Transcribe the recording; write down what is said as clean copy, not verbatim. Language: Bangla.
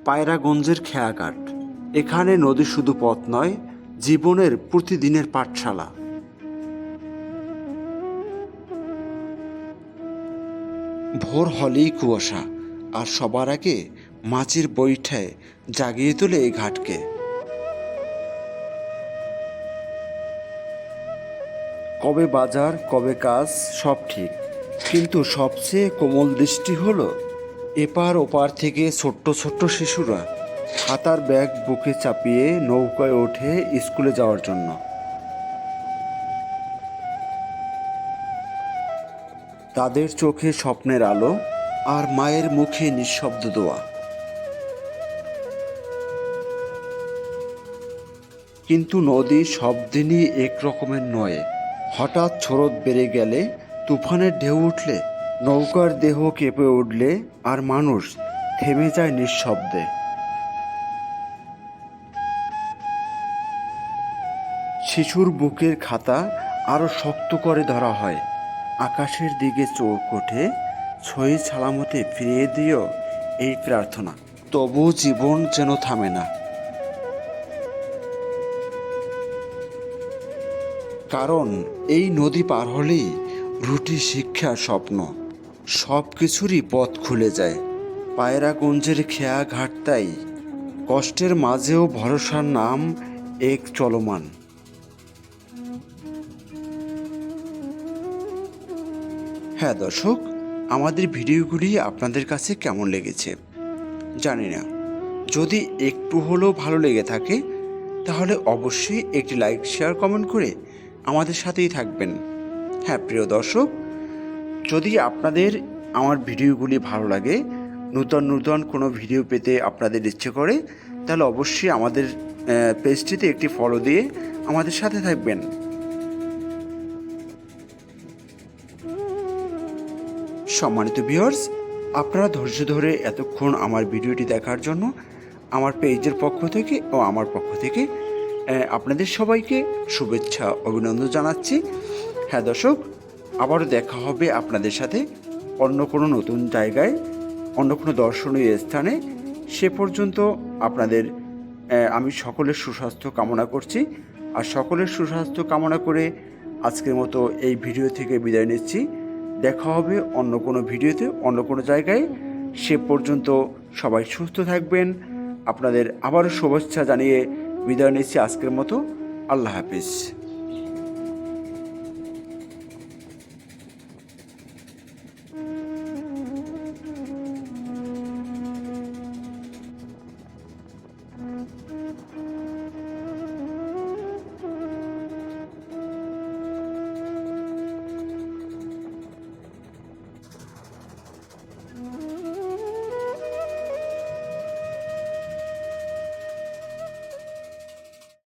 পায়রাগঞ্জের খেয়াঘাট। এখানে নদী শুধু পথ নয়, জীবনের প্রতিদিনের পাঠশালা। ভোর হলেই কুয়াশা, আর সবার আগে মাছের বৈঠায় জাগিয়ে তোলে এই ঘাটকে। কবে বাজার, কবে কাজ, সব ঠিক, কিন্তু সবচেয়ে কোমল দৃষ্টি হলো এপার ওপার থেকে ছোট্ট ছোট্ট শিশুরা হাতার ব্যাগ বুকে চাপিয়ে নৌকায় ওঠে স্কুলে যাওয়ার জন্য। তাদের চোখে স্বপ্নের আলো, আর মায়ের মুখে নিঃশব্দ দোয়া। কিন্তু নদী সব দিনই এক রকমের নয়। হঠাৎ স্রোত বেড়ে গেলে, তুফানের ঢেউ উঠলে, নৌকার দেহ কেঁপে উঠলে, আর মানুষ থেমে যায় নিঃশব্দে। শিশুর বুকের খাতা আরো শক্ত করে ধরা হয়। আকাশের দিকে চোখ ওঠে, সহি সালামতে ফিরিয়ে দিও এই প্রার্থনা। তবু জীবন যেন থামে না, কারণ এই নদী পার হলেই রুটি, শিক্ষা, স্বপ্ন সব কিছুরই পথ খুলে যায়। পায়রাগঞ্জের খেয়া ঘাট তাই কষ্টের মাঝেও ভরসার নাম এক চলমান। হ্যাঁ দর্শক, আমাদের ভিডিওগুলি আপনাদের কাছে কেমন লেগেছে জানি না। যদি একটু হলেও ভালো লেগে থাকে তাহলে অবশ্যই একটি লাইক, শেয়ার, কমেন্ট করে আমাদের সাথেই থাকবেন। হ্যাঁ প্রিয় দর্শক, যদি আপনাদের আমার ভিডিওগুলি ভালো লাগে, নূতন নূতন কোনো ভিডিও পেতে আপনাদের ইচ্ছে করে, তাহলে অবশ্যই আমাদের পেজটিতে একটি ফলো দিয়ে আমাদের সাথে থাকবেন। সম্মানিত ভিউয়ার্স, আপনারা ধৈর্য ধরে এতক্ষণ আমার ভিডিওটি দেখার জন্য আমার পেজের পক্ষ থেকে ও আমার পক্ষ থেকে আপনাদের সবাইকে শুভেচ্ছা, অভিনন্দন জানাচ্ছি। হ্যাঁ দর্শক, আবারও দেখা হবে আপনাদের সাথে অন্য কোনো নতুন জায়গায়, অন্য কোনো দর্শনীয় স্থানে। সে পর্যন্ত আপনাদের আমি সকলের সুস্বাস্থ্য কামনা করছি, আর সকলের সুস্বাস্থ্য কামনা করে আজকের মতো এই ভিডিও থেকে বিদায় নিচ্ছি। দেখা হবে অন্য কোনো ভিডিওতে, অন্য কোনো জায়গায়। সে পর্যন্ত সবাই সুস্থ থাকবেন। আপনাদের আবারও শুভেচ্ছা জানিয়ে বিদায় নিচ্ছি আজকের মতো। আল্লাহ হাফিজ।